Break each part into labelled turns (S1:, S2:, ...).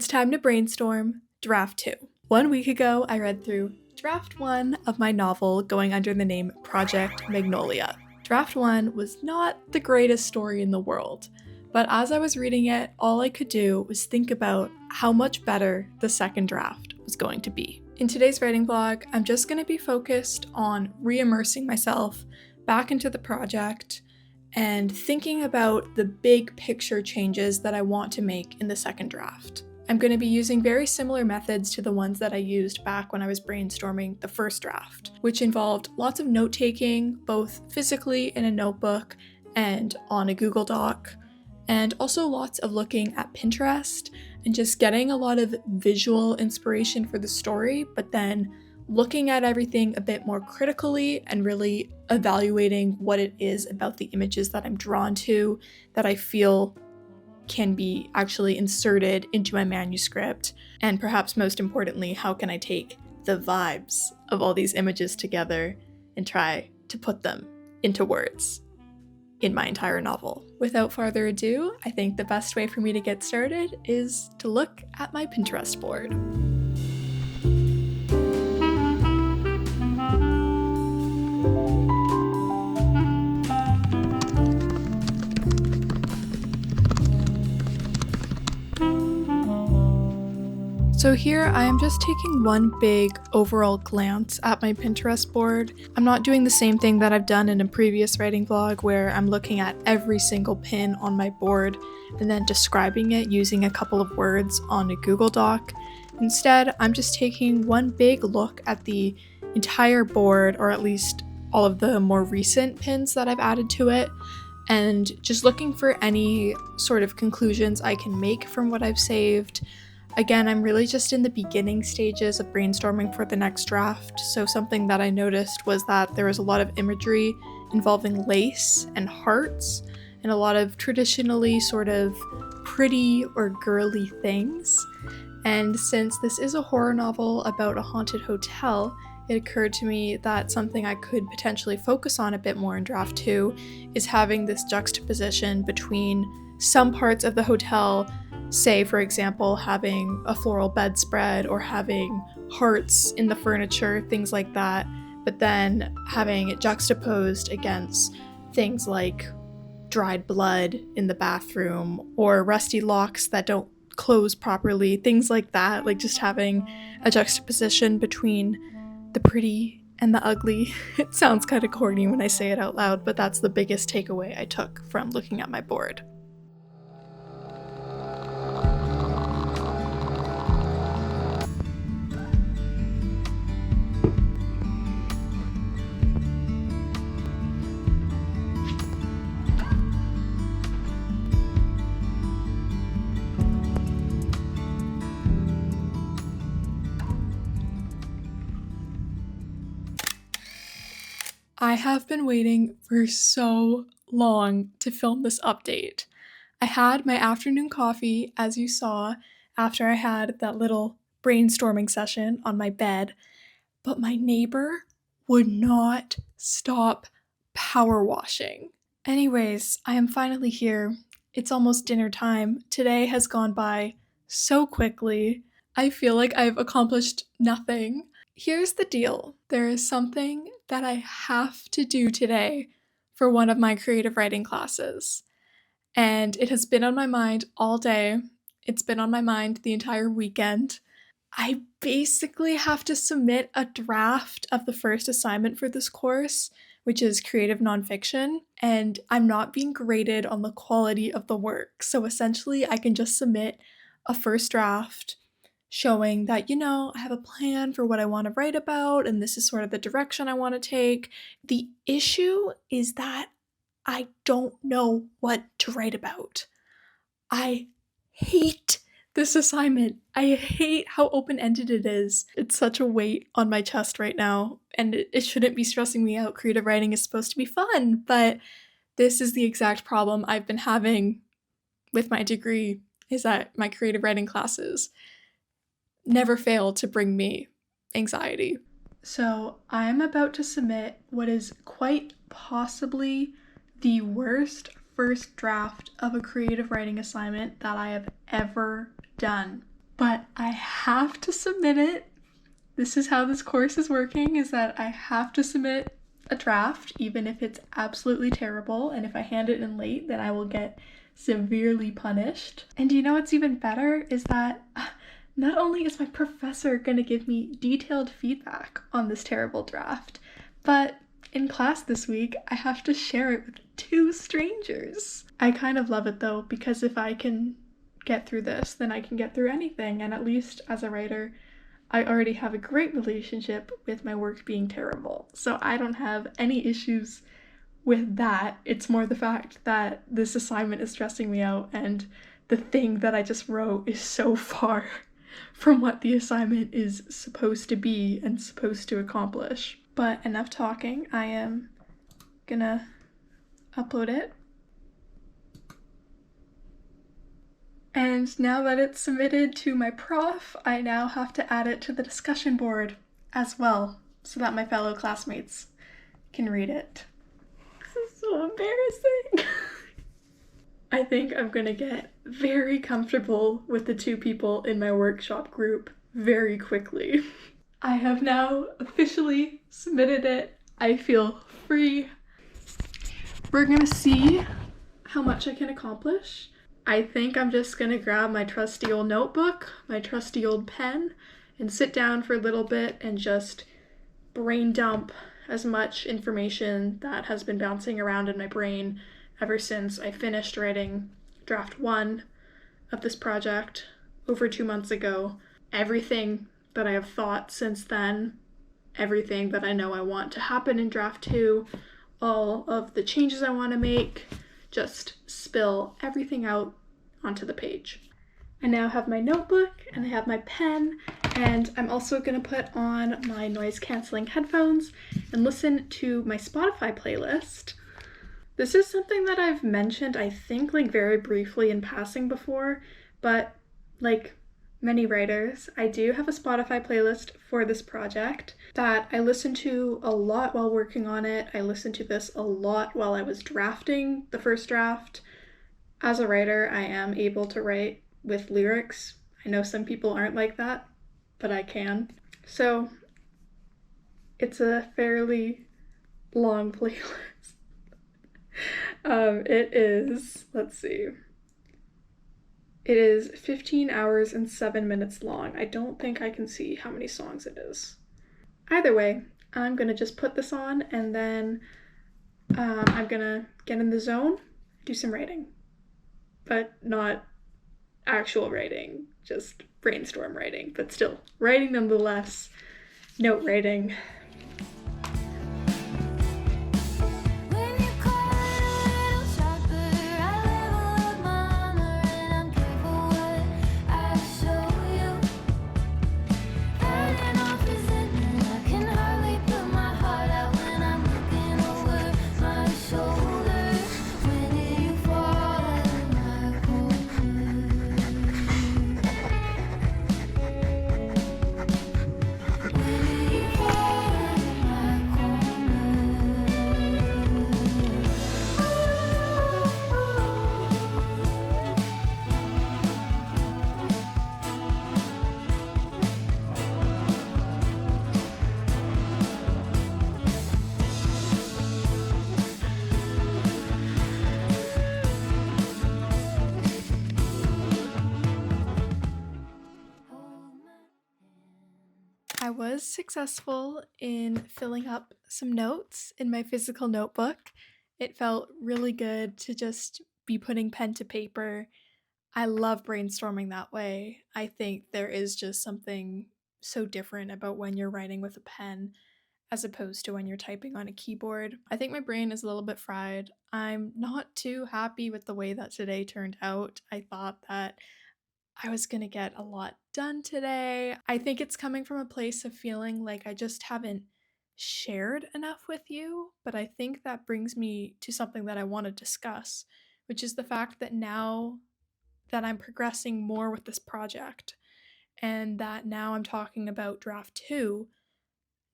S1: It's time to brainstorm draft 2. 1 week ago, I read through draft 1 of my novel going under the name Project Magnolia. Draft 1 was not the greatest story in the world, but as I was reading it, all I could do was think about how much better the second draft was going to be. In today's writing vlog, I'm just going to be focused on re-immersing myself back into the project and thinking about the big picture changes that I want to make in the second draft. I'm going to be using very similar methods to the ones that I used back when I was brainstorming the first draft, which involved lots of note-taking, both physically in a notebook and on a Google Doc, and also lots of looking at Pinterest and just getting a lot of visual inspiration for the story, but then looking at everything a bit more critically and really evaluating what it is about the images that I'm drawn to that I feel can be actually inserted into my manuscript, and perhaps most importantly, how can I take the vibes of all these images together and try to put them into words in my entire novel. Without further ado, I think the best way for me to get started is to look at my Pinterest board. So here I am just taking one big overall glance at my Pinterest board. I'm not doing the same thing that I've done in a previous writing vlog where I'm looking at every single pin on my board and then describing it using a couple of words on a Google Doc. Instead, I'm just taking one big look at the entire board, or at least all of the more recent pins that I've added to it, and just looking for any sort of conclusions I can make from what I've saved. Again, I'm really just in the beginning stages of brainstorming for the next draft, so something that I noticed was that there was a lot of imagery involving lace and hearts, and a lot of traditionally sort of pretty or girly things. And since this is a horror novel about a haunted hotel, it occurred to me that something I could potentially focus on a bit more in draft 2 is having this juxtaposition between some parts of the hotel, say, for example, having a floral bedspread or having hearts in the furniture, things like that, but then having it juxtaposed against things like dried blood in the bathroom or rusty locks that don't close properly, things like that, like just having a juxtaposition between the pretty and the ugly. It sounds kind of corny when I say it out loud, but that's the biggest takeaway I took from looking at my board. I have been waiting for so long to film this update. I had my afternoon coffee, as you saw, after I had that little brainstorming session on my bed, but my neighbor would not stop power washing. Anyways, I am finally here. It's almost dinner time. Today has gone by so quickly. I feel like I've accomplished nothing. Here's the deal. There is something that I have to do today for one of my creative writing classes, and it has been on my mind all day. It's been on my mind the entire weekend. I basically have to submit a draft of the first assignment for this course, which is creative nonfiction, and I'm not being graded on the quality of the work. So essentially, I can just submit a first draft showing that, I have a plan for what I want to write about, and this is sort of the direction I want to take. The issue is that I don't know what to write about. I hate this assignment. I hate how open-ended it is. It's such a weight on my chest right now, and it shouldn't be stressing me out. Creative writing is supposed to be fun, but this is the exact problem I've been having with my degree, is that my creative writing classes never fail to bring me anxiety. So I'm about to submit what is quite possibly the worst first draft of a creative writing assignment that I have ever done. but I have to submit it. This is how this course is working, is that I have to submit a draft, even if it's absolutely terrible, and if I hand it in late, then I will get severely punished. And do you know what's even better is that not only is my professor gonna give me detailed feedback on this terrible draft, but in class this week, I have to share it with 2 strangers. I kind of love it though, because if I can get through this, then I can get through anything, and at least as a writer, I already have a great relationship with my work being terrible. So I don't have any issues with that. It's more the fact that this assignment is stressing me out, and the thing that I just wrote is so far from what the assignment is supposed to be and supposed to accomplish. But enough talking, I am gonna upload it. And now that it's submitted to my prof, I now have to add it to the discussion board as well, so that my fellow classmates can read it. This is so embarrassing. I think I'm gonna get very comfortable with the 2 people in my workshop group very quickly. I have now officially submitted it. I feel free. We're gonna see how much I can accomplish. I think I'm just gonna grab my trusty old notebook, my trusty old pen, and sit down for a little bit and just brain dump as much information that has been bouncing around in my brain ever since I finished writing draft 1 of this project over 2 months ago. Everything that I have thought since then, everything that I know I want to happen in draft 2, all of the changes I want to make, just spill everything out onto the page. I now have my notebook and I have my pen, and I'm also going to put on my noise canceling headphones and listen to my Spotify playlist. This is something that I've mentioned, I think, like very briefly in passing before, but like many writers, I do have a Spotify playlist for this project that I listen to a lot while working on it. I listened to this a lot while I was drafting the first draft. As a writer, I am able to write with lyrics. I know some people aren't like that, but I can. So it's a fairly long playlist. It is, let's see. It is 15 hours and 7 minutes long. I don't think I can see how many songs it is. Either way, I'm gonna just put this on, and then I'm gonna get in the zone, do some writing. But not actual writing, just brainstorm writing, but still writing nonetheless, note writing. I was successful in filling up some notes in my physical notebook. It felt really good to just be putting pen to paper. I love brainstorming that way. I think there is just something so different about when you're writing with a pen as opposed to when you're typing on a keyboard. I think my brain is a little bit fried. I'm not too happy with the way that today turned out. I thought that I was gonna get a lot done today. I think it's coming from a place of feeling like I just haven't shared enough with you, but I think that brings me to something that I want to discuss, which is the fact that now that I'm progressing more with this project and that now I'm talking about draft 2,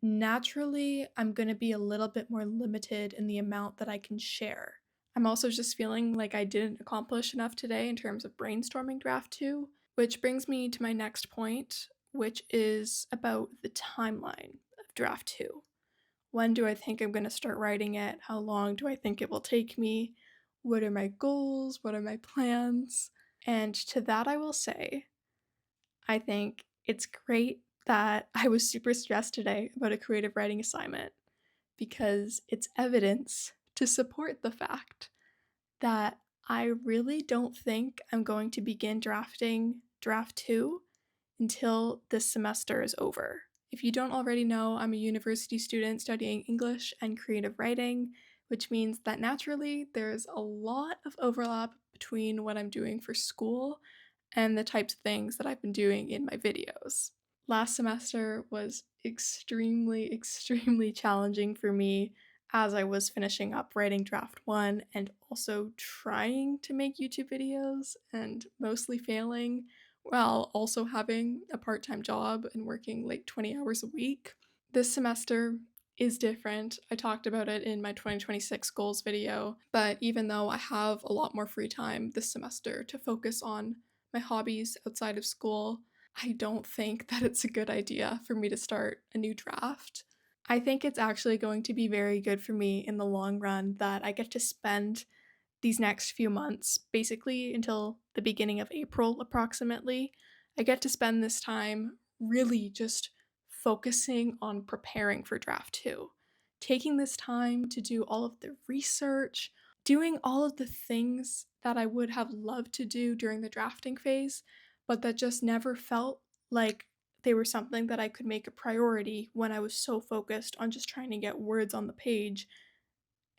S1: naturally I'm going to be a little bit more limited in the amount that I can share. I'm also just feeling like I didn't accomplish enough today in terms of brainstorming draft 2, Which brings me to my next point, which is about the timeline of draft 2. When do I think I'm gonna start writing it? How long do I think it will take me? What are my goals? What are my plans? And to that I will say, I think it's great that I was super stressed today about a creative writing assignment because it's evidence to support the fact that I really don't think I'm going to begin drafting draft 2 until this semester is over. If you don't already know, I'm a university student studying English and creative writing, which means that naturally there's a lot of overlap between what I'm doing for school and the types of things that I've been doing in my videos. Last semester was extremely, extremely challenging for me as I was finishing up writing draft 1 and also trying to make YouTube videos and mostly failing while also having a part-time job and working like 20 hours a week. This semester is different. I talked about it in my 2026 goals video, but even though I have a lot more free time this semester to focus on my hobbies outside of school, I don't think that it's a good idea for me to start a new draft. I think it's actually going to be very good for me in the long run that I get to spend these next few months, basically until the beginning of April approximately. I get to spend this time really just focusing on preparing for draft 2. Taking this time to do all of the research, doing all of the things that I would have loved to do during the drafting phase, but that just never felt like they were something that I could make a priority when I was so focused on just trying to get words on the page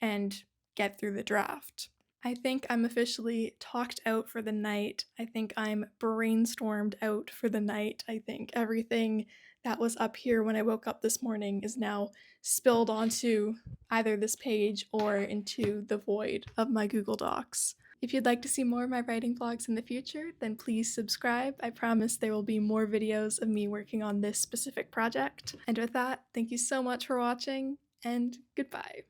S1: and get through the draft. I think I'm officially talked out for the night. I think I'm brainstormed out for the night. I think everything that was up here when I woke up this morning is now spilled onto either this page or into the void of my Google Docs. If you'd like to see more of my writing vlogs in the future, then please subscribe. I promise there will be more videos of me working on this specific project. And with that, thank you so much for watching, and goodbye.